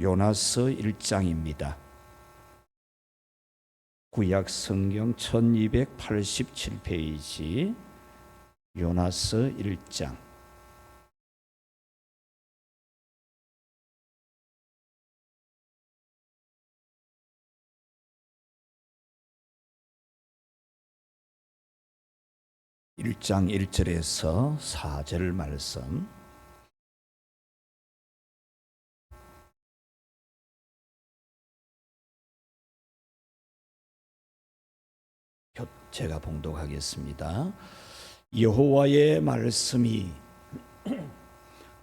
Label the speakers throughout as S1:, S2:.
S1: 요나서 1장입니다. 구약 성경 1287페이지 요나서 1장. (1장) 1절에서 4절 말씀. 제가 봉독하겠습니다. 여호와의 말씀이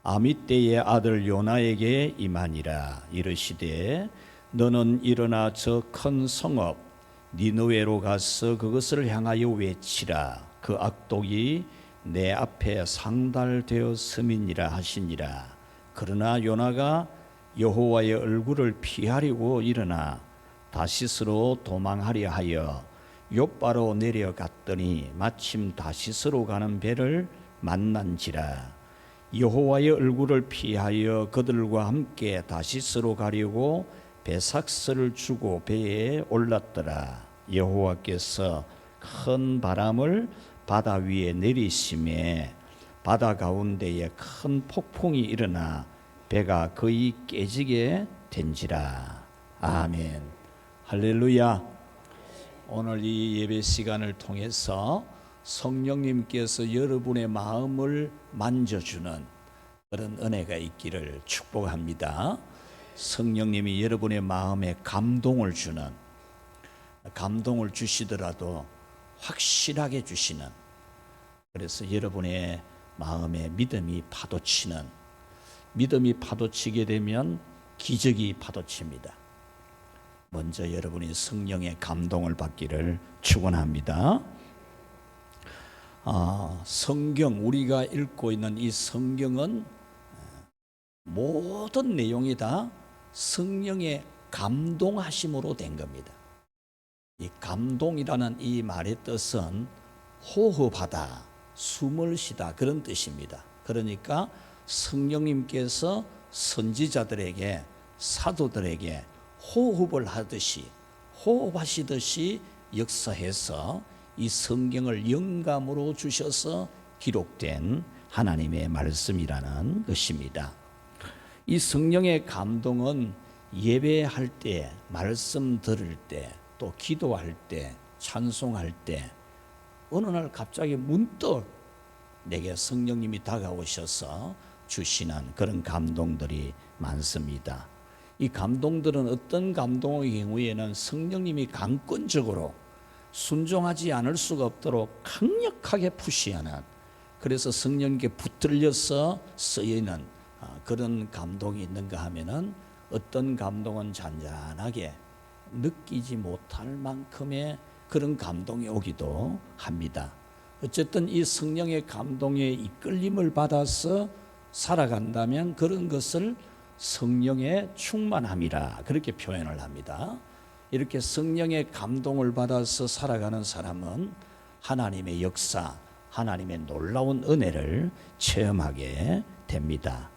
S1: 아미떼의 아들 요나에게 임하니라. 이르시되 너는 일어나 저 큰 성읍 니느웨로 가서 그것을 향하여 외치라. 그 악독이 내 앞에 상달되었음이니라 하시니라. 그러나 요나가 여호와의 얼굴을 피하려고 일어나 다시스로 도망하려 하여 욥바로 내려갔더니 마침 다시스로 가는 배를 만난지라. 여호와의 얼굴을 피하여 그들과 함께 다시스로 가려고 배삭스를 주고 배에 올랐더라. 여호와께서 큰 바람을 바다 위에 내리심에 바다 가운데에 큰 폭풍이 일어나 배가 거의 깨지게 된지라. 아멘. 할렐루야. 오늘 이 예배 시간을 통해서 성령님께서 여러분의 마음을 만져주는 그런 은혜가 있기를 축복합니다. 성령님이 여러분의 마음에 감동을 주시더라도 확실하게 주시는, 그래서 여러분의 마음에 믿음이 파도치게 되면 기적이 파도칩니다. 먼저 여러분이 성령의 감동을 받기를 축원합니다. 성경, 우리가 읽고 있는 이 성경은 모든 내용이 다 성령의 감동하심으로 된 겁니다. 이 감동이라는 이 말의 뜻은 호흡하다, 숨을 쉬다, 그런 뜻입니다. 그러니까 성령님께서 선지자들에게, 사도들에게 호흡하시듯이 역사해서 이 성경을 영감으로 주셔서 기록된 하나님의 말씀이라는 것입니다. 이 성령의 감동은 예배할 때, 말씀 들을 때, 또 기도할 때, 찬송할 때 어느 날 갑자기 문득 내게 성령님이 다가오셔서 주시는 그런 감동들이 많습니다. 이 감동들은 어떤 감동의 경우에는 성령님이 강권적으로 순종하지 않을 수가 없도록 강력하게 푸시하는, 그래서 성령님께 붙들려서 쓰이는 그런 감동이 있는가 하면은, 어떤 감동은 잔잔하게 느끼지 못할 만큼의 그런 감동이 오기도 합니다. 어쨌든 이 성령의 감동에 이끌림을 받아서 살아간다면 그런 것을 성령의 충만함이라 그렇게 표현을 합니다. 이렇게 성령의 감동을 받아서 살아가는 사람은 하나님의 역사, 하나님의 놀라운 은혜를 체험하게 됩니다.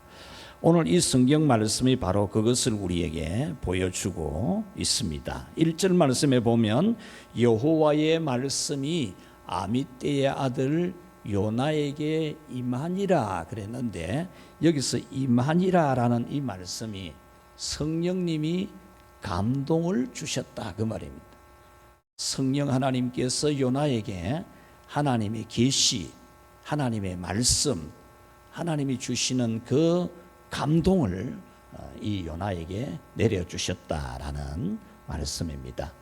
S1: 오늘 이 성경 말씀이 바로 그것을 우리에게 보여주고 있습니다. 1절 말씀에 보면 여호와의 말씀이 아미떼의 아들 요나에게 임하니라 그랬는데, 여기서 임하니라라는 이 말씀이 성령님이 감동을 주셨다 그 말입니다. 성령 하나님께서 요나에게 하나님의 계시, 하나님의 말씀, 하나님이 주시는 그 감동을 이 요나에게 내려주셨다라는 말씀입니다.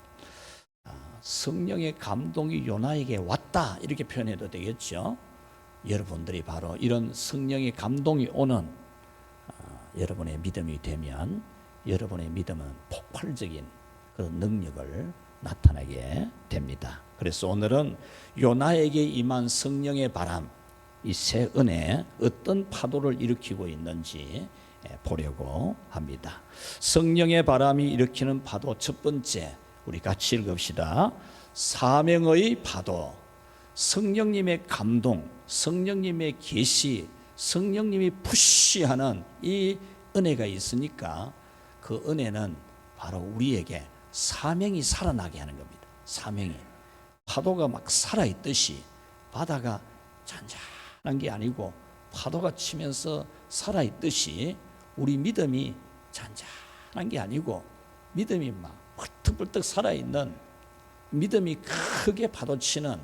S1: 성령의 감동이 요나에게 왔다 이렇게 표현해도 되겠죠. 여러분들이 바로 이런 성령의 감동이 오는 여러분의 믿음이 되면, 여러분의 믿음은 폭발적인 그런 능력을 나타나게 됩니다. 그래서 오늘은 요나에게 임한 성령의 바람, 이 새 은혜 어떤 파도를 일으키고 있는지 보려고 합니다. 성령의 바람이 일으키는 파도, 첫 번째 우리 같이 읽읍시다. 사명의 파도. 성령님의 감동, 성령님의 계시, 성령님이 푸시하는 이 은혜가 있으니까 그 은혜는 바로 우리에게 사명이 살아나게 하는 겁니다. 사명이. 파도가 막 살아있듯이 바다가 잔잔한 게 아니고 파도가 치면서 살아있듯이 우리 믿음이 잔잔한 게 아니고 믿음이 막 벌떡벌떡 살아있는, 믿음이 크게 파도치는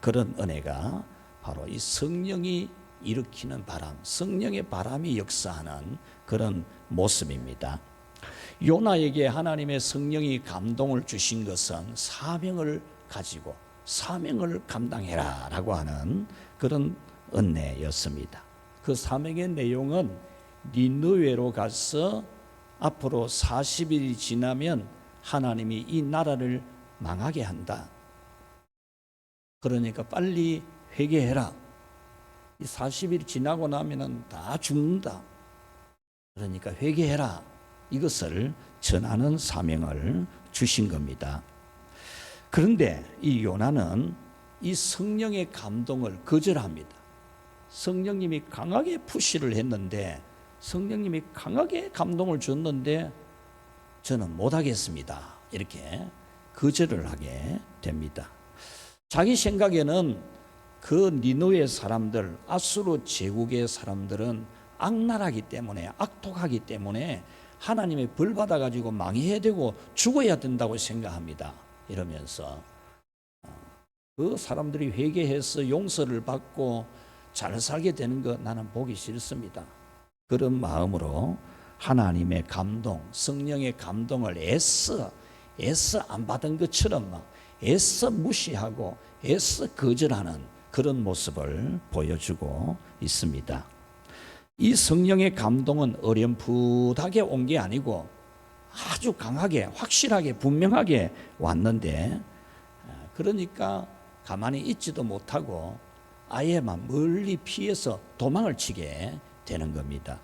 S1: 그런 은혜가 바로 이 성령이 일으키는 바람, 성령의 바람이 역사하는 그런 모습입니다. 요나에게 하나님의 성령이 감동을 주신 것은 사명을 가지고 사명을 감당해라 라고 하는 그런 은혜였습니다. 그 사명의 내용은 니느웨로 가서 앞으로 40일이 지나면 하나님이 이 나라를 망하게 한다. 그러니까 빨리 회개해라. 이 40일 지나고 나면은 다 죽는다. 그러니까 회개해라. 이것을 전하는 사명을 주신 겁니다. 그런데 이 요나는 이 성령의 감동을 거절합니다. 성령님이 강하게 푸시를 했는데, 성령님이 강하게 감동을 줬는데 저는 못하겠습니다. 이렇게 거절을 하게 됩니다. 자기 생각에는 그 니느웨 사람들, 아수르 제국의 사람들은 악랄하기 때문에, 악독하기 때문에 하나님의 벌 받아가지고 망해야 되고 죽어야 된다고 생각합니다. 이러면서 그 사람들이 회개해서 용서를 받고 잘 살게 되는 거 나는 보기 싫습니다. 그런 마음으로 하나님의 감동, 성령의 감동을 애써 안 받은 것처럼 막 애써 무시하고 애써 거절하는 그런 모습을 보여주고 있습니다. 이 성령의 감동은 어렴풋하게 온 게 아니고 아주 강하게, 확실하게, 분명하게 왔는데, 그러니까 가만히 있지도 못하고 아예만 멀리 피해서 도망을 치게 되는 겁니다.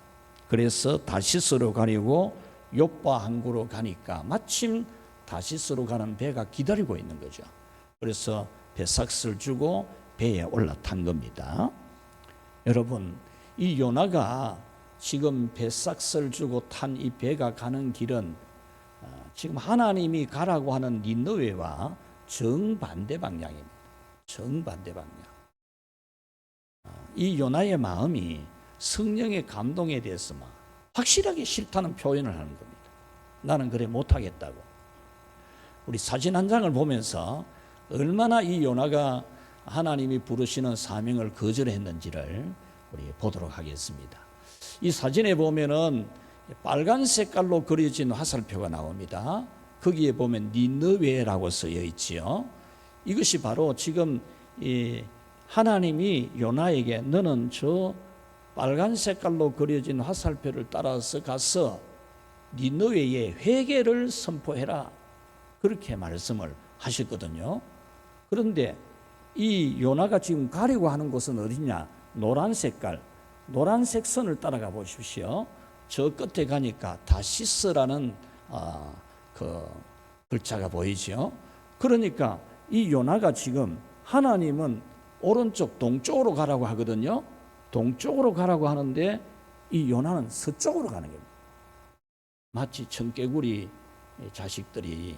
S1: 그래서 다시스로 가려고 욥바 항구로 가니까 마침 다시스로 가는 배가 기다리고 있는 거죠. 그래서 배삭스를 주고 배에 올라탄 겁니다. 여러분, 이 요나가 지금 배삭스를 주고 탄 이 배가 가는 길은 지금 하나님이 가라고 하는 니느웨와 정반대 방향입니다. 정반대 방향. 이 요나의 마음이 성령의 감동에 대해서 막 확실하게 싫다는 표현을 하는 겁니다. 나는 그래 못하겠다고. 우리 사진 한 장을 보면서 얼마나 이 요나가 하나님이 부르시는 사명을 거절했는지를 우리 보도록 하겠습니다. 이 사진에 보면은 빨간 색깔로 그려진 화살표가 나옵니다. 거기에 보면 니느웨라고 쓰여 있지요. 이것이 바로 지금 이 하나님이 요나에게 너는 저 빨간 색깔로 그려진 화살표를 따라서 가서 니느웨에 회개를 선포해라. 그렇게 말씀을 하셨거든요. 그런데 이 요나가 지금 가려고 하는 곳은 어디냐? 노란 색깔, 노란색 선을 따라가 보십시오. 저 끝에 가니까 다시스라는 그 글자가 보이죠. 그러니까 이 요나가 지금 하나님은 오른쪽 동쪽으로 가라고 하거든요. 동쪽으로 가라고 하는데 이 요나는 서쪽으로 가는 겁니다. 마치 청개구리 자식들이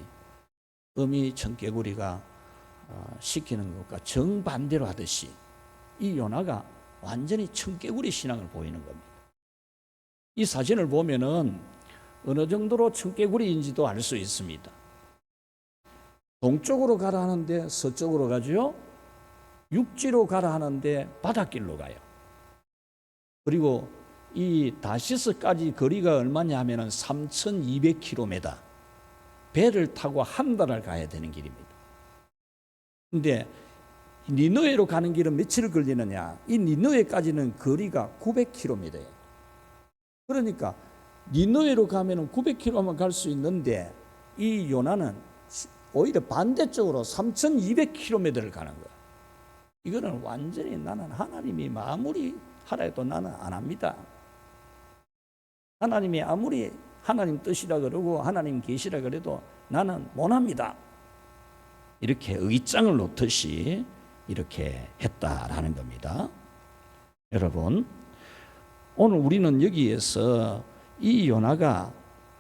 S1: 어미 청개구리가 시키는 것과 정반대로 하듯이 이 요나가 완전히 청개구리 신앙을 보이는 겁니다. 이 사진을 보면은 어느 정도로 청개구리인지도 알 수 있습니다. 동쪽으로 가라 하는데 서쪽으로 가죠. 육지로 가라 하는데 바닷길로 가요. 그리고 이 다시스까지 거리가 얼마냐 하면은 3,200km. 배를 타고 한 달을 가야 되는 길입니다. 근데 니느웨로 가는 길은 며칠 걸리느냐? 이 니느웨까지는 거리가 900km예요. 그러니까 니느웨로 가면은 900km만 갈 수 있는데 이 요나는 오히려 반대쪽으로 3,200km를 가는 거야. 이거는 완전히 나는 하나님이 아무리 하라 해도 나는 안 합니다. 하나님이 아무리 하나님 뜻이라 그러고 하나님 계시라 그래도 나는 못 합니다. 이렇게 의장을 놓듯이 이렇게 했다라는 겁니다. 여러분, 오늘 우리는 여기에서 이 요나가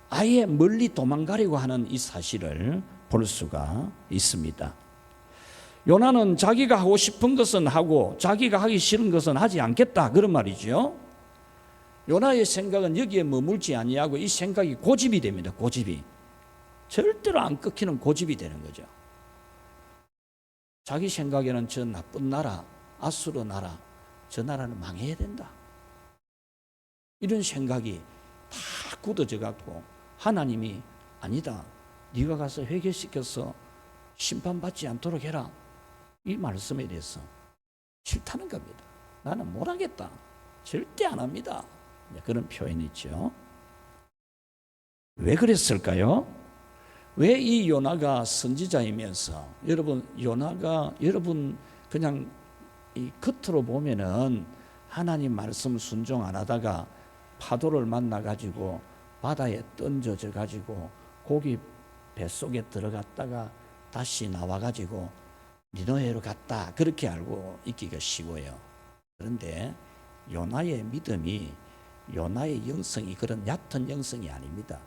S1: 아예 멀리 도망가려고 하는 이 사실을 볼 수가 있습니다. 요나는 자기가 하고 싶은 것은 하고 자기가 하기 싫은 것은 하지 않겠다, 그런 말이죠. 요나의 생각은 여기에 머물지 아니하고 이 생각이 고집이 됩니다. 고집이 절대로 안 끊기는 고집이 되는 거죠. 자기 생각에는 저 나쁜 나라, 아수르 나라, 저 나라는 망해야 된다, 이런 생각이 다 굳어져 갖고 하나님이 아니다, 네가 가서 회개시켜서 심판받지 않도록 해라, 이 말씀에 대해서 싫다는 겁니다. 나는 못 하겠다, 절대 안 합니다, 그런 표현이죠. 왜 그랬을까요? 왜 이 요나가 선지자이면서, 요나가 그냥 이 겉으로 보면은 하나님 말씀 순종 안 하다가 파도를 만나 가지고 바다에 던져져 가지고 고기 뱃속에 들어갔다가 다시 나와 가지고 니느웨로 갔다, 그렇게 알고 있기가 쉬워요. 그런데 요나의 믿음이, 요나의 영성이 그런 얕은 영성이 아닙니다.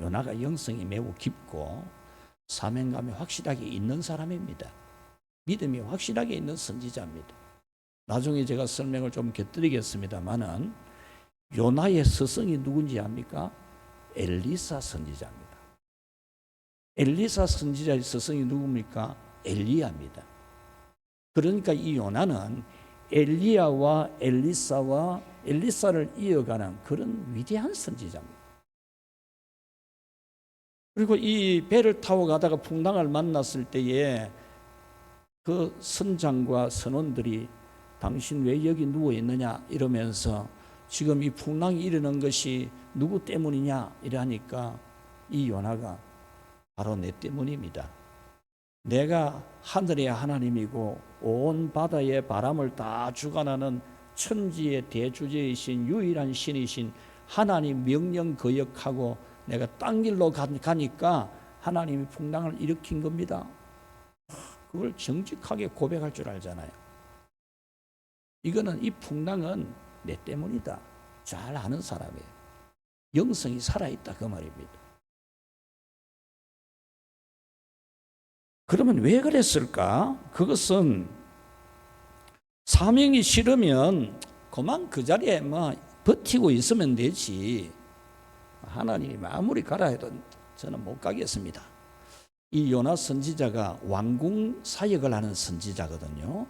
S1: 요나가 영성이 매우 깊고 사명감이 확실하게 있는 사람입니다. 믿음이 확실하게 있는 선지자입니다. 나중에 제가 설명을 좀 곁들이겠습니다만은 요나의 스승이 누군지 압니까? 엘리사 선지자입니다. 엘리사 선지자의 스승이 누굽니까? 엘리야입니다. 그러니까 이 요나는 엘리야와 엘리사를 이어가는 그런 위대한 선지자입니다. 그리고 이 배를 타고 가다가 풍랑을 만났을 때에 그 선장과 선원들이 당신 왜 여기 누워 있느냐 이러면서 지금 이 풍랑이 일어난 것이 누구 때문이냐 이러니까 이 요나가 바로 내 때문입니다. 내가 하늘의 하나님이고 온 바다의 바람을 다 주관하는 천지의 대주제이신 유일한 신이신 하나님 명령 거역하고 내가 딴 길로 가니까 하나님이 풍랑을 일으킨 겁니다. 그걸 정직하게 고백할 줄 알잖아요. 이거는, 이 풍랑은 내 때문이다, 잘 아는 사람이에요. 영성이 살아있다, 그 말입니다. 그러면 왜 그랬을까? 그것은 사명이 싫으면 그만 그 자리에 버티고 있으면 되지, 하나님이 아무리 가라 해도 저는 못 가겠습니다. 이 요나 선지자가 왕궁 사역을 하는 선지자거든요.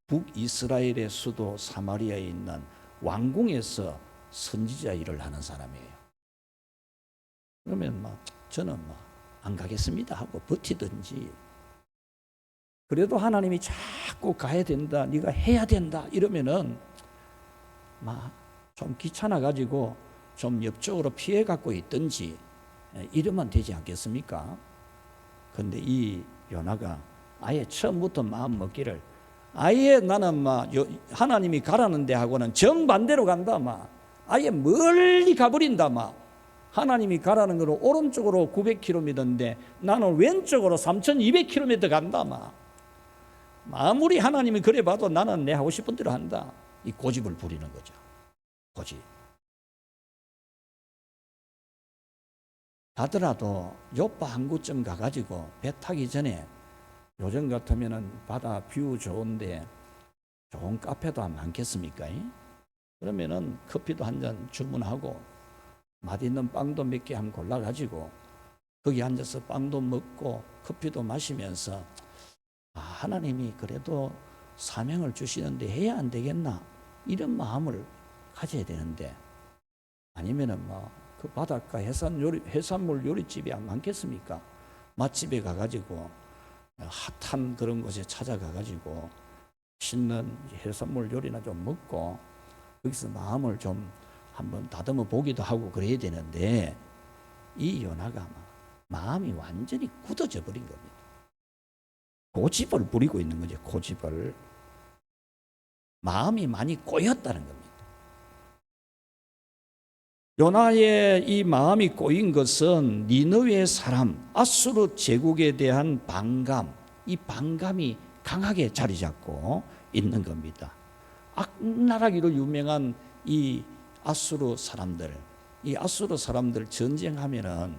S1: 북이스라엘의 수도 사마리아에 있는 왕궁에서 선지자 일을 하는 사람이에요. 그러면 저는 안 가겠습니다 하고 버티든지, 그래도 하나님이 자꾸 가야 된다, 네가 해야 된다 이러면은 좀 귀찮아 가지고 좀 옆쪽으로 피해 갖고 있든지 이러면 되지 않겠습니까? 근데 이 요나가 아예 처음부터 마음 먹기를, 아예 나는 하나님이 가라는 데 하고는 정반대로 간다, 아예 멀리 가버린다, 하나님이 가라는 거로 오른쪽으로 900km인데 나는 왼쪽으로 3200km 간다, 아무리 하나님이 그래 봐도 나는 내 하고 싶은 대로 한다, 이 고집을 부리는 거죠. 고집. 가더라도 요파 항구점 가가지고 배 타기 전에, 요즘 같으면은 바다 뷰 좋은데 좋은 카페도 많겠습니까? 그러면은 커피도 한 잔 주문하고 맛있는 빵도 몇 개 한번 골라가지고 거기 앉아서 빵도 먹고 커피도 마시면서 하나님이 그래도 사명을 주시는데 해야 안 되겠나, 이런 마음을 가져야 되는데, 아니면은 그 바닷가 해산물 요리집이 안 많겠습니까? 맛집에 가가지고 핫한 그런 곳에 찾아가가지고 맛있는 해산물 요리나 좀 먹고 여기서 마음을 좀 한번 다듬어 보기도 하고 그래야 되는데, 이 요나가 마음이 완전히 굳어져 버린 겁니다. 고집을 부리고 있는 거죠. 고집을. 마음이 많이 꼬였다는 겁니다. 요나의 이 마음이 꼬인 것은 니느웨 사람, 아수르 제국에 대한 반감, 이 반감이 강하게 자리 잡고 있는 겁니다. 악랄하기로 유명한 이 아수르 사람들, 이 아수르 사람들 전쟁하면은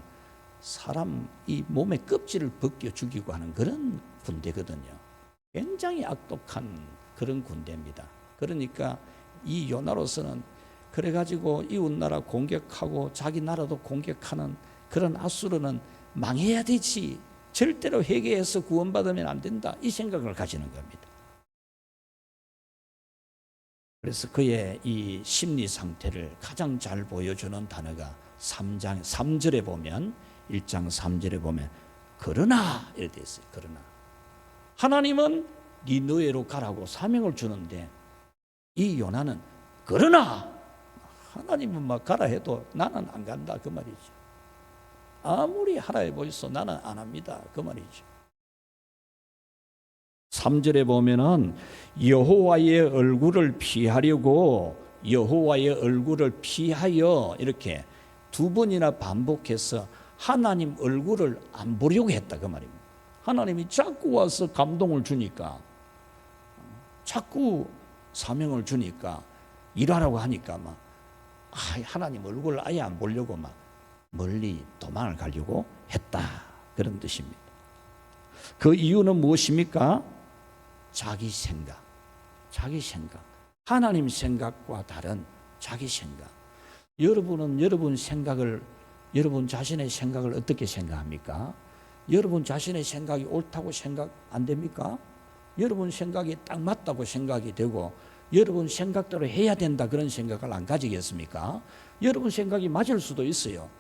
S1: 사람 이 몸의 껍질을 벗겨 죽이고 하는 그런 군대거든요. 굉장히 악독한 그런 군대입니다. 그러니까 이 요나로서는 그래가지고 이웃나라 공격하고 자기 나라도 공격하는 그런 아수르는 망해야 되지, 절대로 회개해서 구원받으면 안 된다, 이 생각을 가지는 겁니다. 그래서 그의 이 심리 상태를 가장 잘 보여주는 단어가 3절에 보면, 1장 3절에 보면 그러나 이렇게 되어 있어요. 그러나 하나님은 니느웨로 가라고 사명을 주는데 이 요나는 그러나 하나님은 막 가라 해도 나는 안 간다, 그 말이죠. 아무리 하라 해보이소 나는 안 합니다, 그 말이죠. 3절에 보면은 여호와의 얼굴을 피하려고, 여호와의 얼굴을 피하여, 이렇게 두 번이나 반복해서 하나님 얼굴을 안 보려고 했다, 그 말입니다. 하나님이 자꾸 와서 감동을 주니까, 자꾸 사명을 주니까, 일하라고 하니까 막 하나님 얼굴을 아예 안 보려고 막 멀리 도망을 가려고 했다, 그런 뜻입니다. 그 이유는 무엇입니까? 자기 생각, 하나님 생각과 다른 자기 생각. 여러분은 여러분 자신의 생각을 어떻게 생각합니까? 여러분 자신의 생각이 옳다고 생각 안 됩니까? 여러분 생각이 딱 맞다고 생각이 되고 여러분 생각대로 해야 된다, 그런 생각을 안 가지겠습니까? 여러분 생각이 맞을 수도 있어요.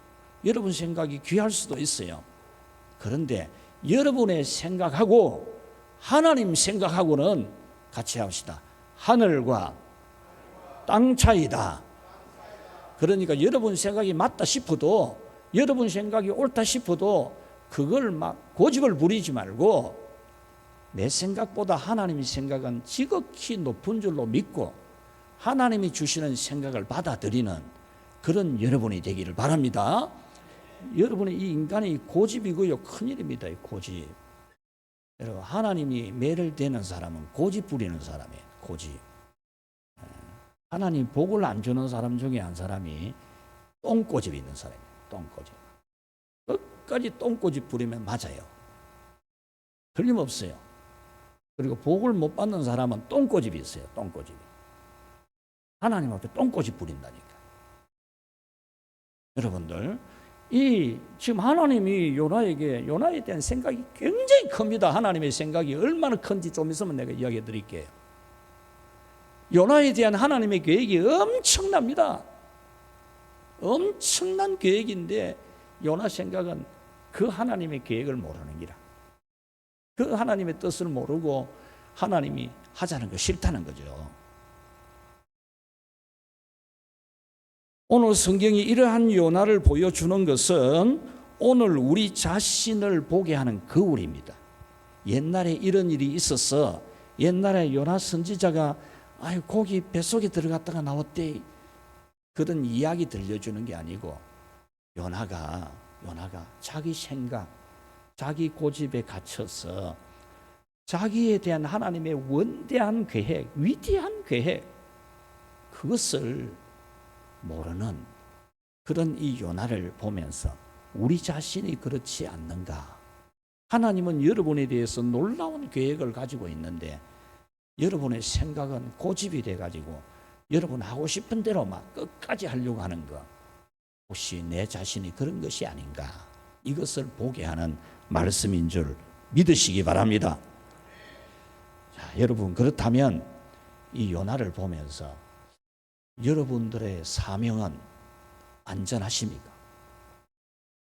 S1: 여러분 생각이 귀할 수도 있어요. 그런데 여러분의 생각하고 하나님 생각하고는, 같이 합시다, 하늘과 땅 차이다. 그러니까 여러분 생각이 맞다 싶어도, 여러분 생각이 옳다 싶어도 그걸 막 고집을 부리지 말고 내 생각보다 하나님의 생각은 지극히 높은 줄로 믿고 하나님이 주시는 생각을 받아들이는 그런 여러분이 되기를 바랍니다. 여러분의 이 인간의 고집이고요, 큰일입니다. 이 고집. 여러분, 하나님이 매를 대는 사람은 고집 부리는 사람이에요. 고집. 하나님 복을 안 주는 사람 중에 한 사람이 똥고집이 있는 사람이에요. 똥고집. 끝까지 똥고집 부리면 맞아요. 틀림없어요. 그리고 복을 못 받는 사람은 똥고집이 있어요. 똥고집이. 하나님 앞에 똥고집 부린다니까. 여러분들, 지금 하나님이 요나에 대한 생각이 굉장히 큽니다. 하나님의 생각이 얼마나 큰지 좀 있으면 내가 이야기해 드릴게요. 요나에 대한 하나님의 계획이 엄청납니다. 엄청난 계획인데 요나 생각은 그 하나님의 계획을 모르는 기라. 그 하나님의 뜻을 모르고 하나님이 하자는 거 싫다는 거죠. 오늘 성경이 이러한 요나를 보여주는 것은 오늘 우리 자신을 보게 하는 거울입니다. 옛날에 이런 일이 있어서 옛날에 요나 선지자가 고기 뱃속에 들어갔다가 나왔대, 그런 이야기 들려주는 게 아니고 요나가 자기 생각, 자기 고집에 갇혀서 자기에 대한 하나님의 원대한 계획, 위대한 계획, 그것을 모르는 그런 이 요나를 보면서 우리 자신이 그렇지 않는가? 하나님은 여러분에 대해서 놀라운 계획을 가지고 있는데 여러분의 생각은 고집이 돼가지고 여러분 하고 싶은 대로 막 끝까지 하려고 하는 거, 혹시 내 자신이 그런 것이 아닌가? 이것을 보게 하는 말씀인 줄 믿으시기 바랍니다. 자, 여러분, 그렇다면 이 요나를 보면서 여러분들의 사명은 안전하십니까?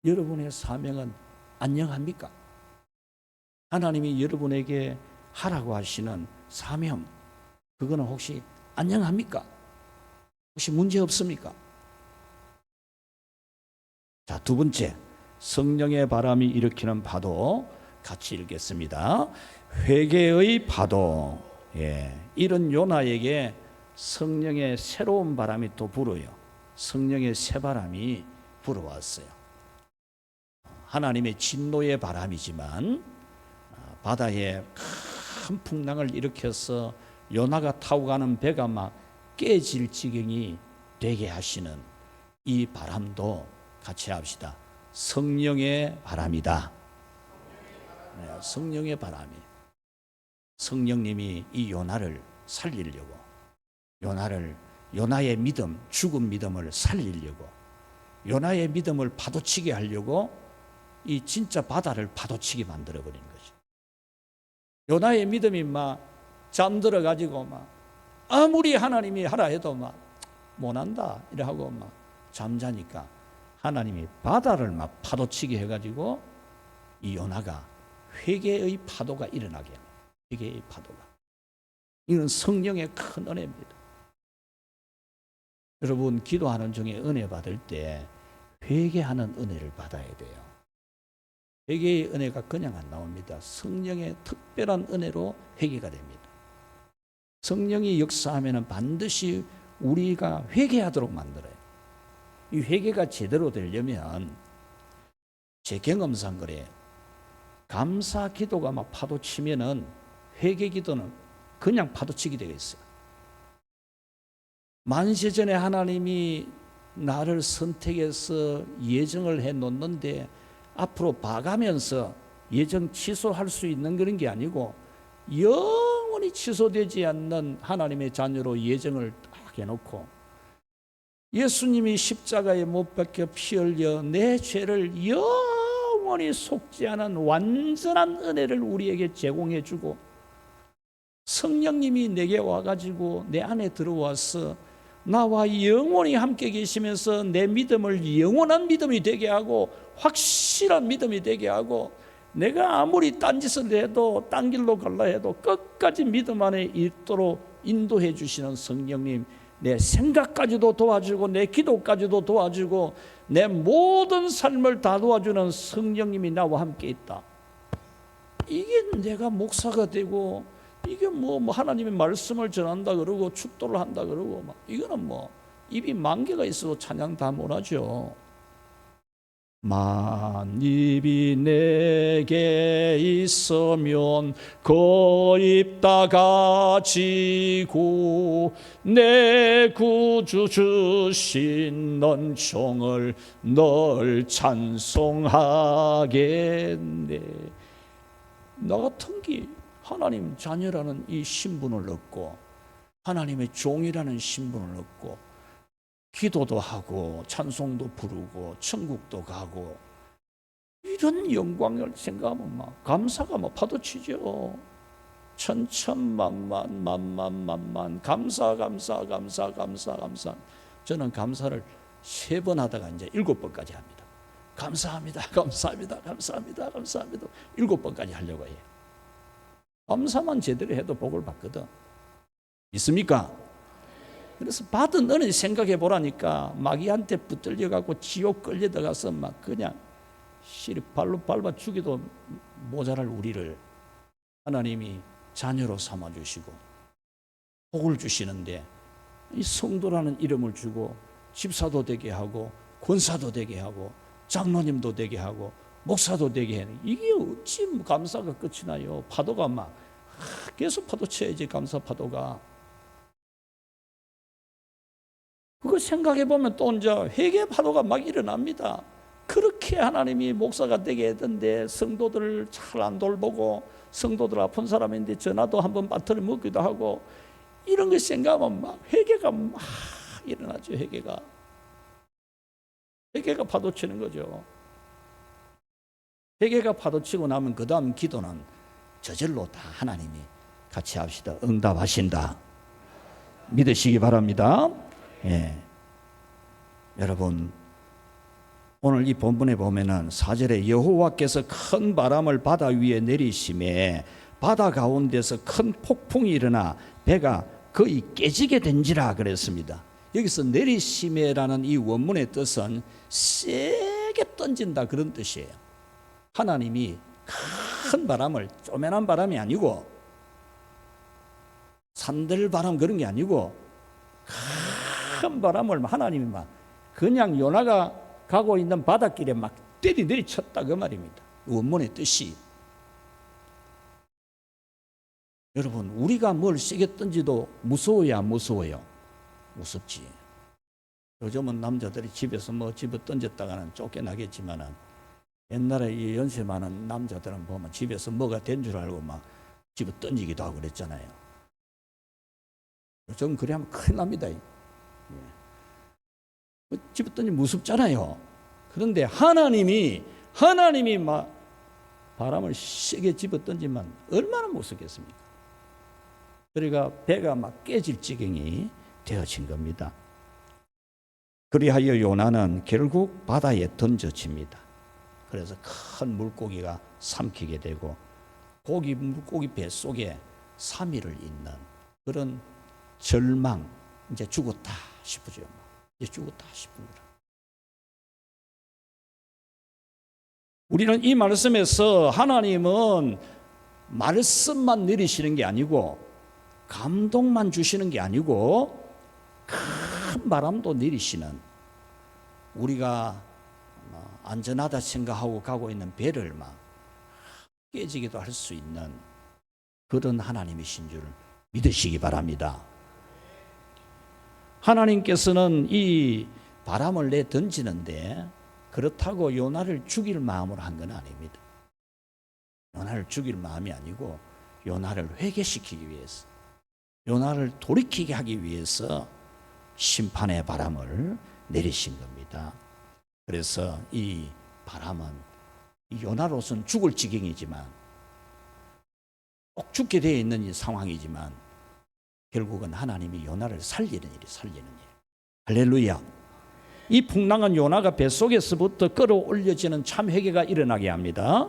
S1: 여러분의 사명은 안녕합니까? 하나님이 여러분에게 하라고 하시는 사명, 그거는 혹시 안녕합니까? 혹시 문제 없습니까? 자, 두 번째, 성령의 바람이 일으키는 파도, 같이 읽겠습니다. 회개의 파도. 이런 요나에게 성령의 새로운 바람이 또 불어요. 성령의 새바람이 불어왔어요. 하나님의 진노의 바람이지만 바다에 큰 풍랑을 일으켜서 요나가 타고 가는 배가 막 깨질 지경이 되게 하시는 이 바람도 같이 합시다. 성령의 바람이다. 네, 성령의 바람이. 성령님이 이 요나를 살리려고, 요나의 믿음, 죽은 믿음을 살리려고, 요나의 믿음을 파도치게 하려고 이 진짜 바다를 파도치게 만들어버린 거죠. 요나의 믿음이 막 잠들어 가지고 막 아무리 하나님이 하라 해도 막 못한다 이러고 막 잠자니까 하나님이 바다를 막 파도치게 해가지고 이 요나가 회개의 파도가 일어나게 합니다. 회개의 파도가. 이건 성령의 큰 은혜입니다. 여러분 기도하는 중에 은혜 받을 때 회개하는 은혜를 받아야 돼요. 회개의 은혜가 그냥 안 나옵니다. 성령의 특별한 은혜로 회개가 됩니다. 성령이 역사하면 반드시 우리가 회개하도록 만들어요. 이 회개가 제대로 되려면 제 경험상 그래요. 감사 기도가 막 파도치면은 회개 기도는 그냥 파도치게 되어 있어요. 만세전에 하나님이 나를 선택해서 예정을 해 놓는데 앞으로 봐가면서 예정 취소할 수 있는 그런 게 아니고 영원히 취소되지 않는 하나님의 자녀로 예정을 딱 해놓고 예수님이 십자가에 못 박혀 피 흘려 내 죄를 영원히 속지 않은 완전한 은혜를 우리에게 제공해 주고 성령님이 내게 와가지고 내 안에 들어와서 나와 영원히 함께 계시면서 내 믿음을 영원한 믿음이 되게 하고 확실한 믿음이 되게 하고 내가 아무리 딴짓을 해도 딴 길로 갈라 해도 끝까지 믿음 안에 있도록 인도해 주시는 성령님, 내 생각까지도 도와주고 내 기도까지도 도와주고 내 모든 삶을 다 도와주는 성령님이 나와 함께 있다. 이게 내가 목사가 되고 이게 뭐 하나님의 말씀을 전한다 그러고 축도를 한다 그러고 막 이거는 뭐 입이 만 개가 있어도 찬양 다 못하죠. 만 입이 내게 있으면 그 입 다 가지고 내 구주 주신 은총을 널 찬송하겠네. 나 같은 게 하나님 자녀라는 이 신분을 얻고 하나님의 종이라는 신분을 얻고 기도도 하고 찬송도 부르고 천국도 가고 이런 영광을 생각하면 막 감사가 막 파도치죠. 천천만만 감사. 저는 감사를 3번 하다가 이제 7번까지 합니다. 감사합니다. 7번까지 하려고 해요. 감사만 제대로 해도 복을 받거든. 있습니까? 그래서 받은 은혜 생각해 보라니까 마귀한테 붙들려 갖고 지옥 끌려 들어가서 막 그냥 발로 밟아 죽이도 모자랄 우리를 하나님이 자녀로 삼아 주시고 복을 주시는데 이 성도라는 이름을 주고 집사도 되게 하고 권사도 되게 하고 장로님도 되게 하고 목사도 되게 하는 이게 어찌 감사가 끝이 나요. 파도가 막 계속 파도 쳐야지. 감사 파도가. 그거 생각해 보면 또 이제 회개 파도가 막 일어납니다. 그렇게 하나님이 목사가 되게 했던데 성도들을 잘 안 돌보고 성도들 아픈 사람인데 전화도 한번 빠트려 먹기도 하고 이런 거 생각하면 막 회개가 막 일어나죠. 회개가 파도치는 거죠. 회개가 파도치고 나면 그 다음 기도는 저절로 다 하나님이 같이 합시다. 응답하신다. 믿으시기 바랍니다. 예. 여러분 오늘 이 본문에 보면은 4절에 여호와께서 큰 바람을 바다 위에 내리심에 바다 가운데서 큰 폭풍이 일어나 배가 거의 깨지게 된지라 그랬습니다. 여기서 내리심에라는 이 원문의 뜻은 세게 던진다 그런 뜻이에요. 하나님이 큰 바람을 쪼매난 바람이 아니고 산들바람 그런 게 아니고 큰 바람을 하나님이 막 그냥 요나가 가고 있는 바닷길에 막 내리쳤다 그 말입니다. 원문의 뜻이. 여러분 우리가 뭘 세게 던지도 무서워야 안 무서워요? 무섭지. 요즘은 남자들이 집에서 뭐 집어 던졌다가는 쫓겨나겠지만은 옛날에 이 연세 많은 남자들은 보면 집에서 뭐가 된 줄 알고 막 집어 던지기도 하고 그랬잖아요. 요즘 그래 하면 큰일 납니다. 집어 던지면 무섭잖아요. 그런데 하나님이 막 바람을 세게 집어 던지면 얼마나 무섭겠습니까? 그러니까 배가 막 깨질 지경이 되어진 겁니다. 그리하여 요나는 결국 바다에 던져집니다. 그래서 큰 물고기가 삼키게 되고 물고기 뱃속에 3일을 있는 그런 절망, 이제 죽었다 싶으죠. 이제 죽었다 싶은 거라. 우리는 이 말씀에서 하나님은 말씀만 내리시는 게 아니고 감동만 주시는 게 아니고 큰 바람도 내리시는, 우리가 안전하다 생각하고 가고 있는 배를 막 깨지기도 할 수 있는 그런 하나님이신 줄 믿으시기 바랍니다. 하나님께서는 이 바람을 내 던지는데 그렇다고 요나를 죽일 마음으로 한 건 아닙니다. 요나를 죽일 마음이 아니고 요나를 회개시키기 위해서, 요나를 돌이키게 하기 위해서 심판의 바람을 내리신 겁니다. 그래서 이 바람은 요나로서는 죽을 지경이지만, 꼭 죽게 되어 있는 이 상황이지만 결국은 하나님이 요나를 살리는 일. 할렐루야. 이 풍랑은 요나가 뱃속에서부터 끌어올려지는 참 회개가 일어나게 합니다.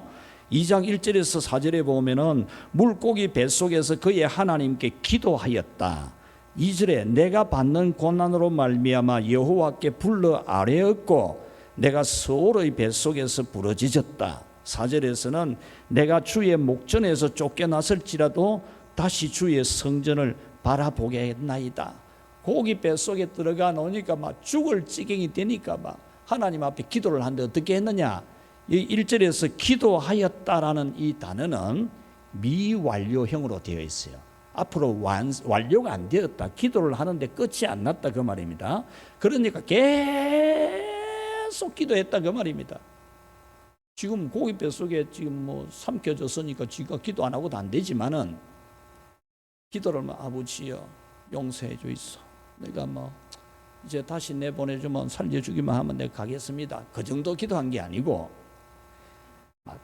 S1: 2장 1절에서 4절에 보면은 물고기 뱃속에서 그의 하나님께 기도하였다. 2절에 내가 받는 고난으로 말미암아 여호와께 불러 아뢰었고 내가 스올의 뱃속에서 부러지졌다. 4절에서는 내가 주의 목전에서 쫓겨났을지라도 다시 주의 성전을 바라보겠나이다. 고기 뱃속에 들어가 놓으니까 막 죽을 지경이 되니까 막 하나님 앞에 기도를 하는데 어떻게 했느냐? 이 1절에서 기도하였다라는 이 단어는 미완료형으로 되어 있어요. 앞으로 완료가 안 되었다. 기도를 하는데 끝이 안 났다 그 말입니다. 그러니까 계속 기도했다 그 말입니다. 지금 고기 뱃속에 지금 뭐 삼켜졌으니까 지가 기도 안 하고도 안 되지만은 기도를 뭐 아버지여 용서해 주이소. 내가 뭐 이제 다시 내보내주면 살려주기만 하면 내가 가겠습니다. 그 정도 기도한 게 아니고 막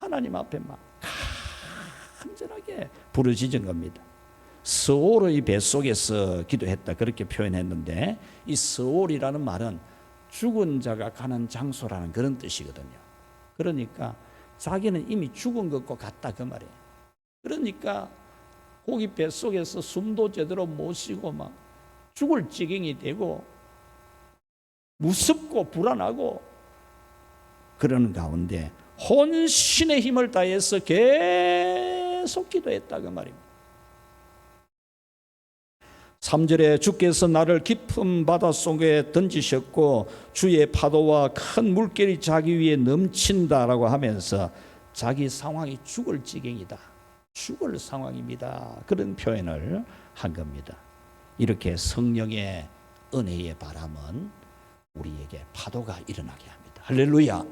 S1: 하나님 앞에 막 간절하게 부르짖은 겁니다. 스올의 뱃속에서 기도했다 그렇게 표현했는데 이 스올이라는 말은 죽은 자가 가는 장소라는 그런 뜻이거든요. 그러니까 자기는 이미 죽은 것과 같다 그 말이에요. 그러니까 고기 뱃속에서 숨도 제대로 못 쉬고 막 죽을 지경이 되고 무섭고 불안하고 그러는 가운데 혼신의 힘을 다해서 계속 기도했다 그 말입니다. 3절에 주께서 나를 깊은 바다 속에 던지셨고 주의 파도와 큰 물결이 자기 위에 넘친다라고 하면서 자기 상황이 죽을 지경이다, 죽을 상황입니다, 그런 표현을 한 겁니다. 이렇게 성령의 은혜의 바람은 우리에게 파도가 일어나게 합니다. 할렐루야.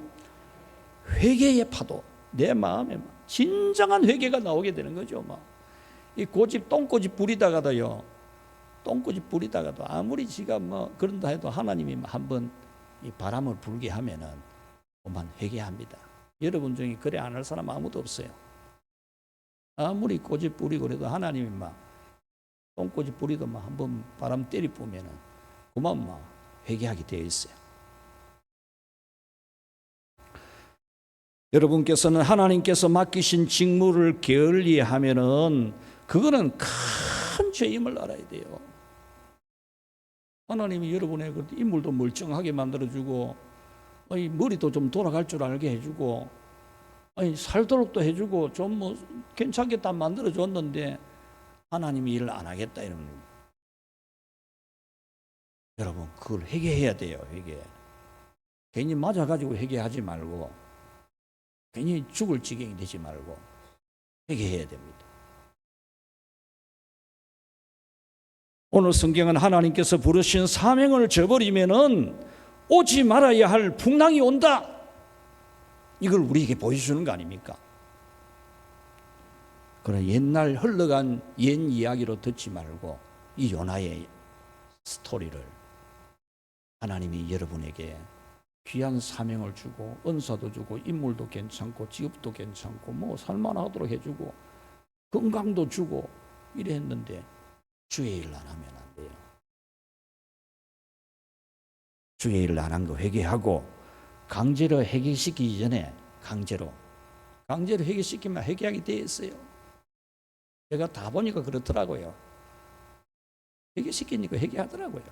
S1: 회개의 파도, 내 마음에 진정한 회개가 나오게 되는 거죠. 이 고집 똥고집 부리다가도요, 똥고집 부리다가도 아무리 지가 뭐 그런다 해도 하나님이 한번 이 바람을 불게 하면은 그만 회개합니다. 여러분 중에 그래 안 할 사람 아무도 없어요. 아무리 고집 부리고 그래도 하나님이 막 똥고집 부리도 막 한번 바람 때리 뿌면은 그만 막 회개하게 되어 있어요. 여러분께서는 하나님께서 맡기신 직무를 게을리하면은 그거는 큰 죄임을 알아야 돼요. 하나님이 여러분의 인물도 멀쩡하게 만들어주고 머리도 좀 돌아갈 줄 알게 해주고 살도록도 해주고 좀 뭐 괜찮게 다 만들어줬는데 하나님이 일을 안 하겠다 이러면 여러분 그걸 회개해야 돼요. 회개. 괜히 맞아가지고 회개하지 말고 괜히 죽을 지경이 되지 말고 회개해야 됩니다. 오늘 성경은 하나님께서 부르신 사명을 저버리면은 오지 말아야 할 풍랑이 온다. 이걸 우리에게 보여주는 거 아닙니까? 그런 옛날 흘러간 옛 이야기로 듣지 말고 이 요나의 스토리를 하나님이 여러분에게 귀한 사명을 주고 은사도 주고 인물도 괜찮고 직업도 괜찮고 뭐 살만하도록 해주고 건강도 주고 이래 했는데 주의 일을 안 하면 안 돼요. 주의 일을 안 한 거 회개하고 강제로 회개시키기 전에 강제로 회개시키면 회개하게 돼 있어요. 제가 다 보니까 그렇더라고요. 회개시키니까 회개하더라고요.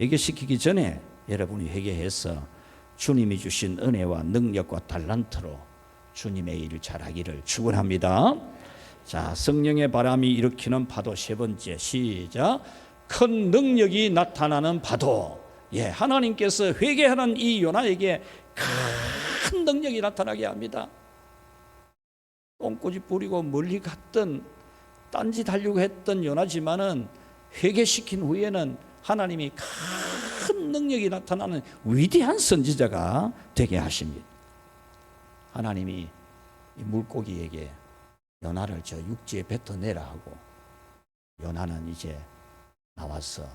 S1: 회개시키기 전에 여러분이 회개해서 주님이 주신 은혜와 능력과 달란트로 주님의 일을 잘하기를 축원합니다. 자, 성령의 바람이 일으키는 파도 세 번째, 시작. 큰 능력이 나타나는 파도. 예, 하나님께서 회개하는 이 요나에게 큰 능력이 나타나게 합니다. 똥꼬집 부리고 멀리 갔던 딴짓 하려고 했던 요나지만은 회개시킨 후에는 하나님이 큰 능력이 나타나는 위대한 선지자가 되게 하십니다. 하나님이 이 물고기에게 요나를 저 육지에 뱉어내라 하고 요나는 이제 나와서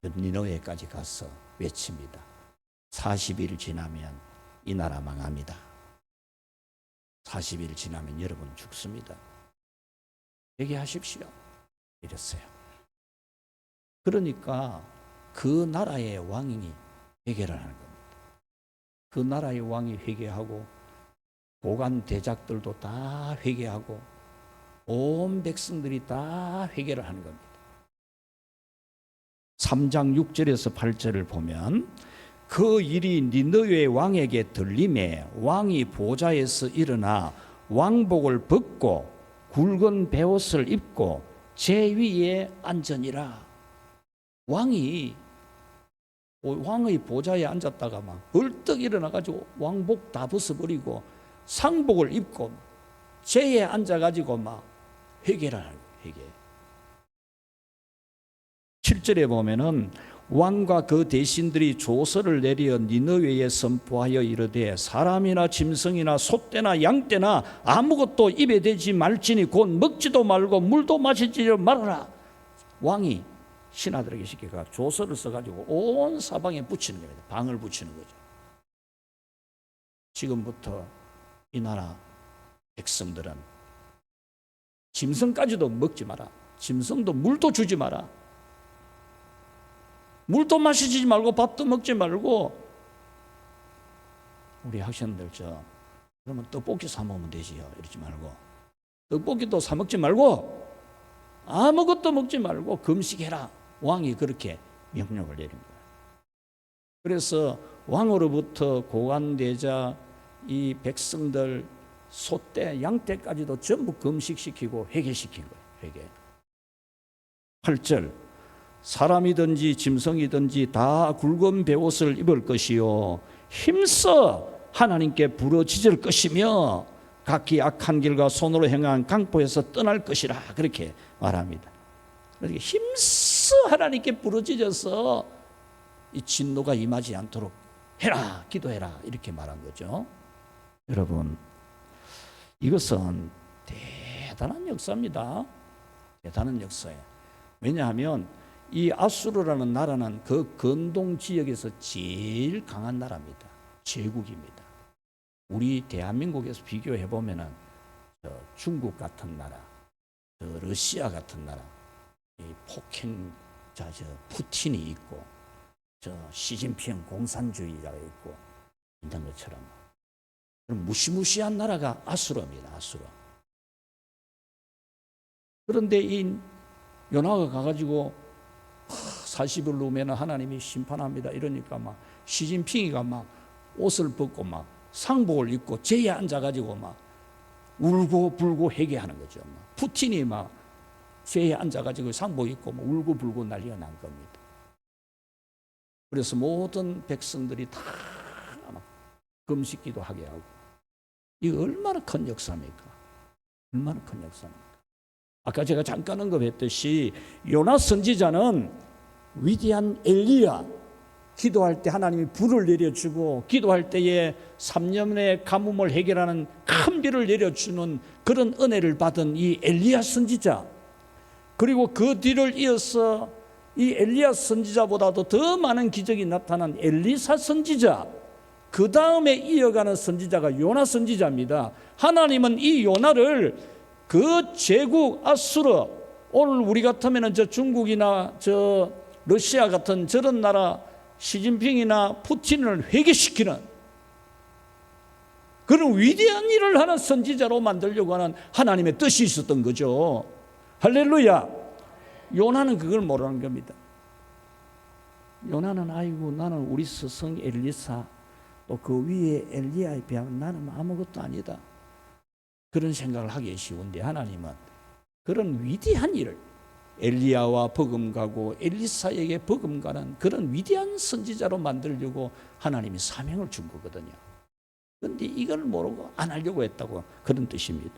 S1: 니느웨까지 가서 외칩니다. 40일 지나면 이 나라 망합니다. 40일 지나면 여러분 죽습니다. 회개하십시오. 이랬어요. 그러니까 그 나라의 왕이 회개를 하는 겁니다. 그 나라의 왕이 회개하고 고관 대작들도 다 회개하고 온 백성들이 다 회개를 하는 겁니다. 3장 6절에서 8절을 보면 그 일이 니느웨 왕에게 들림에 왕이 보좌에서 일어나 왕복을 벗고 굵은 베옷을 입고 제 위에 앉으니라. 왕의 보좌에 앉았다가 막 벌떡 일어나가지고 왕복 다 벗어버리고 상복을 입고 제에 앉아가지고 막 회개를 하는 거예요. 회개. 7절에 보면은 왕과 그 대신들이 조서를 내려 니느웨에 선포하여 이르되 사람이나 짐승이나 소떼나 양떼나 아무것도 입에 대지 말지니 곧 먹지도 말고 물도 마시지 말아라. 왕이 신하들에게 시켜가 조서를 써가지고 온 사방에 붙이는 겁니다. 방을 붙이는 거죠. 지금부터 이 나라 백성들은 짐승까지도 먹지 마라. 짐승도 물도 주지 마라. 물도 마시지 말고 밥도 먹지 말고 우리 학생들 그러면 떡볶이 사 먹으면 되지요. 이러지 말고 떡볶이도 사 먹지 말고 아무것도 먹지 말고 금식해라. 왕이 그렇게 명령을 내린 거예요. 그래서 왕으로부터 고관대자 이 백성들 소떼 양떼까지도 전부 금식시키고 회개시킨 거예요. 회개. 8절 사람이든지 짐승이든지 다 굵은 베옷을 입을 것이요 힘써 하나님께 부르짖을 것이며 각기 악한 길과 손으로 행한 강포에서 떠날 것이라 그렇게 말합니다. 그러니까 힘써 하나님께 부르짖어서 이 진노가 임하지 않도록 해라, 기도해라 이렇게 말한 거죠. 여러분 이것은 대단한 역사입니다. 대단한 역사예요. 왜냐하면 이 아수르라는 나라는 그 건동 지역에서 제일 강한 나라입니다. 제국입니다. 우리 대한민국에서 비교해 보면은 중국 같은 나라, 러시아 같은 나라, 이 폭행자 푸틴이 있고, 시진핑 공산주의자가 있고 있는 것처럼 그럼 무시무시한 나라가 아수르입니다. 아수르. 그런데 이 요나가 가가지고 40일 후면 하나님이 심판합니다. 이러니까 막 시진핑이가 막 옷을 벗고 막 상복을 입고 제에 앉아가지고 막 울고 불고 회개하는 거죠. 푸틴이 막 제에 앉아가지고 상복 입고 막 울고 불고 난리가 난 겁니다. 그래서 모든 백성들이 다 막 금식기도 하게 하고 이거 얼마나 큰 역사입니까? 얼마나 큰 역사입니까? 아까 제가 잠깐 언급했듯이 요나 선지자는 위대한 엘리야, 기도할 때 하나님이 불을 내려주고 기도할 때에 3년의 가뭄을 해결하는 큰 비를 내려주는 그런 은혜를 받은 이 엘리야 선지자, 그리고 그 뒤를 이어서 이 엘리야 선지자보다도 더 많은 기적이 나타난 엘리사 선지자, 그 다음에 이어가는 선지자가 요나 선지자입니다. 하나님은 이 요나를 그 제국 아수르, 오늘 우리 같으면 저 중국이나 저 러시아 같은 저런 나라 시진핑이나 푸틴을 회개시키는 그런 위대한 일을 하는 선지자로 만들려고 하는 하나님의 뜻이 있었던 거죠. 할렐루야. 요나는 그걸 모르는 겁니다. 요나는 아이고 나는 우리 스승 엘리사 또 그 위에 엘리야에 비하면 나는 아무것도 아니다, 그런 생각을 하기 쉬운데 하나님은 그런 위대한 일을 엘리야와 버금가고 엘리사에게 버금가는 그런 위대한 선지자로 만들려고 하나님이 사명을 준 거거든요. 그런데 이걸 모르고 안 하려고 했다고, 그런 뜻입니다.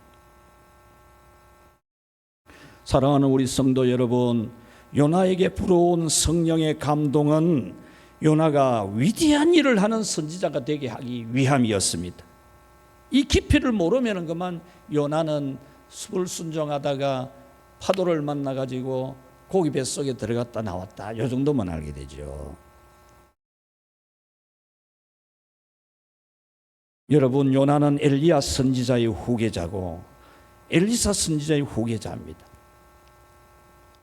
S1: 사랑하는 우리 성도 여러분, 요나에게 불어온 성령의 감동은 요나가 위대한 일을 하는 선지자가 되게 하기 위함이었습니다. 이 깊이를 모르면 그만 요나는 불순종하다가 파도를 만나가지고 고기 뱃속에 들어갔다 나왔다, 이 정도만 알게 되죠. 여러분, 요나는 엘리야 선지자의 후계자고 엘리사 선지자의 후계자입니다.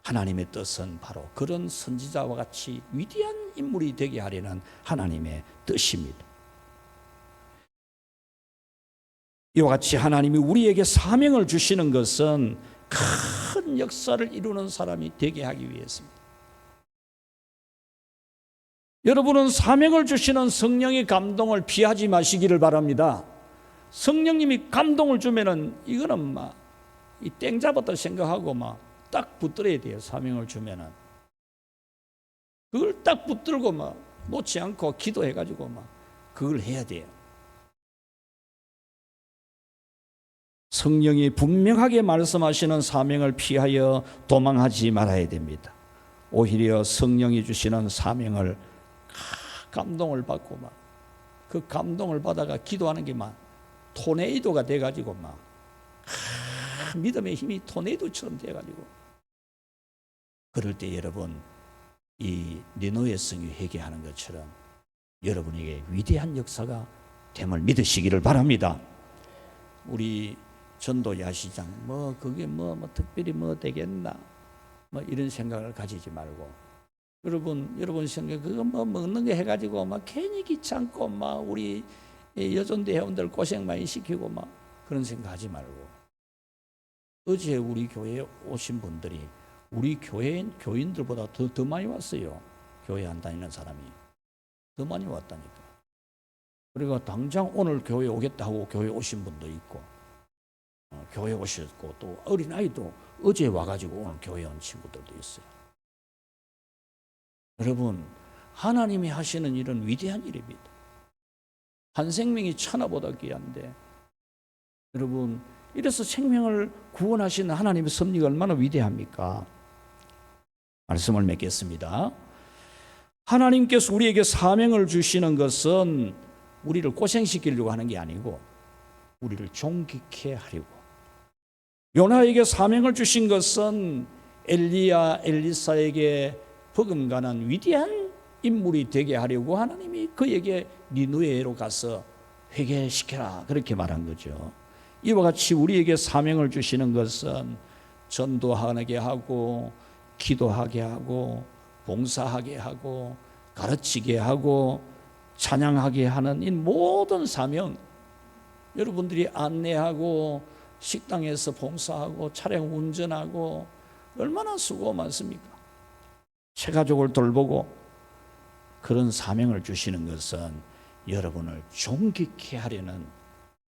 S1: 하나님의 뜻은 바로 그런 선지자와 같이 위대한 인물이 되게 하려는 하나님의 뜻입니다. 이와 같이 하나님이 우리에게 사명을 주시는 것은 큰 역사를 이루는 사람이 되게 하기 위해서입니다. 여러분은 사명을 주시는 성령의 감동을 피하지 마시기를 바랍니다. 성령님이 감동을 주면은 이거는 막 이 땡 잡았다 생각하고 막 딱 붙들어야 돼요. 사명을 주면은 그걸 딱 붙들고 막 놓지 않고 기도해가지고 막 그걸 해야 돼요. 성령이 분명하게 말씀하시는 사명을 피하여 도망하지 말아야 됩니다. 오히려 성령이 주시는 사명을 감동을 받고 막 그 감동을 받아가 기도하는 게 막 토네이도가 돼가지고 막 믿음의 힘이 토네이도처럼 돼가지고, 그럴 때 여러분 이 니느웨 성이 회개하는 것처럼 여러분에게 위대한 역사가 됨을 믿으시기를 바랍니다. 우리 전도 야시장 그게 특별히 되겠나 이런 생각을 가지지 말고, 여러분 생각 그거 먹는 거 해가지고 괜히 귀찮고 우리 여전대 회원들 고생 많이 시키고 그런 생각하지 말고, 어제 우리 교회에 오신 분들이 우리 교인들보다 더 많이 왔어요. 교회 안 다니는 사람이 더 많이 왔다니까. 그리고 당장 오늘 교회 오겠다 하고 교회 오신 분도 있고, 교회 오셨고, 또 어린아이도 어제 와가지고 오늘 교회 온 친구들도 있어요. 여러분, 하나님이 하시는 일은 위대한 일입니다. 한 생명이 천하보다 귀한데, 여러분, 이래서 생명을 구원하시는 하나님의 섭리가 얼마나 위대합니까? 말씀을 맺겠습니다. 하나님께서 우리에게 사명을 주시는 것은 우리를 고생시키려고 하는 게 아니고 우리를 존귀케 하려고, 요나에게 사명을 주신 것은 엘리야 엘리사에게 버금가는 위대한 인물이 되게 하려고 하나님이 그에게 니느웨로 가서 회개시켜라, 그렇게 말한 거죠. 이와 같이 우리에게 사명을 주시는 것은 전도하게 하고 기도하게 하고 봉사하게 하고 가르치게 하고 찬양하게 하는 이 모든 사명, 여러분들이 안내하고 식당에서 봉사하고 차량 운전하고 얼마나 수고 많습니까? 새가족을 돌보고, 그런 사명을 주시는 것은 여러분을 존귀케 하려는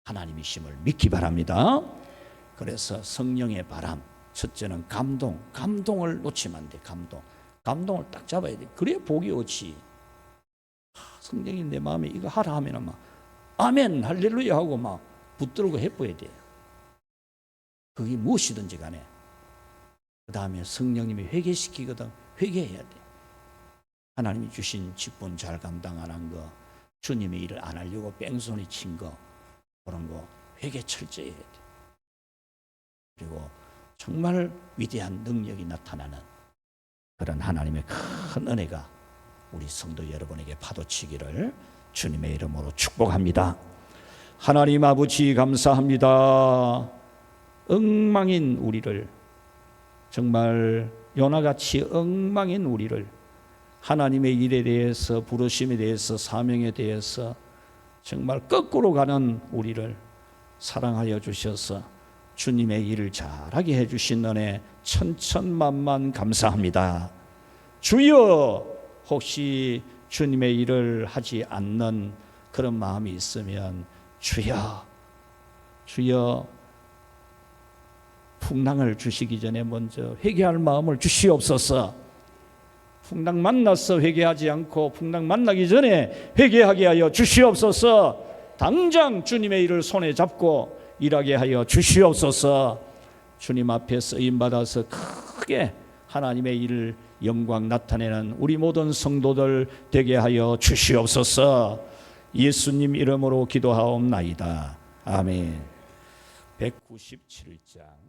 S1: 하나님이심을 믿기 바랍니다. 그래서 성령의 바람, 첫째는 감동을 놓치면 안 돼. 감동을 딱 잡아야 돼. 그래야 복이 오지. 성령이 내 마음에 이거 하라 하면 막 아멘 할렐루야 하고 막 붙들고 해보야 돼. 그게 무엇이든지 간에 그 다음에 성령님이 회개시키거든. 회개해야 돼. 하나님이 주신 직분 잘 감당 안 한 거, 주님의 일을 안 하려고 뺑소니 친 거, 그런 거 회개 철저히 해야 돼. 그리고 정말 위대한 능력이 나타나는 그런 하나님의 큰 은혜가 우리 성도 여러분에게 파도치기를 주님의 이름으로 축복합니다. 하나님 아버지 감사합니다. 엉망인 우리를, 정말 요나같이 엉망인 우리를 하나님의 일에 대해서, 부르심에 대해서, 사명에 대해서 정말 거꾸로 가는 우리를 사랑하여 주셔서 주님의 일을 잘하게 해주신 은혜 천천만만 감사합니다. 주여, 혹시 주님의 일을 하지 않는 그런 마음이 있으면 주여, 주여, 풍랑을 주시기 전에 먼저 회개할 마음을 주시옵소서. 풍랑 만나서 회개하지 않고 풍랑 만나기 전에 회개하게 하여 주시옵소서. 당장 주님의 일을 손에 잡고 일하게 하여 주시옵소서. 주님 앞에 쓰임받아서 크게 하나님의 일을 영광 나타내는 우리 모든 성도들 되게 하여 주시옵소서. 예수님 이름으로 기도하옵나이다. 아멘. 197장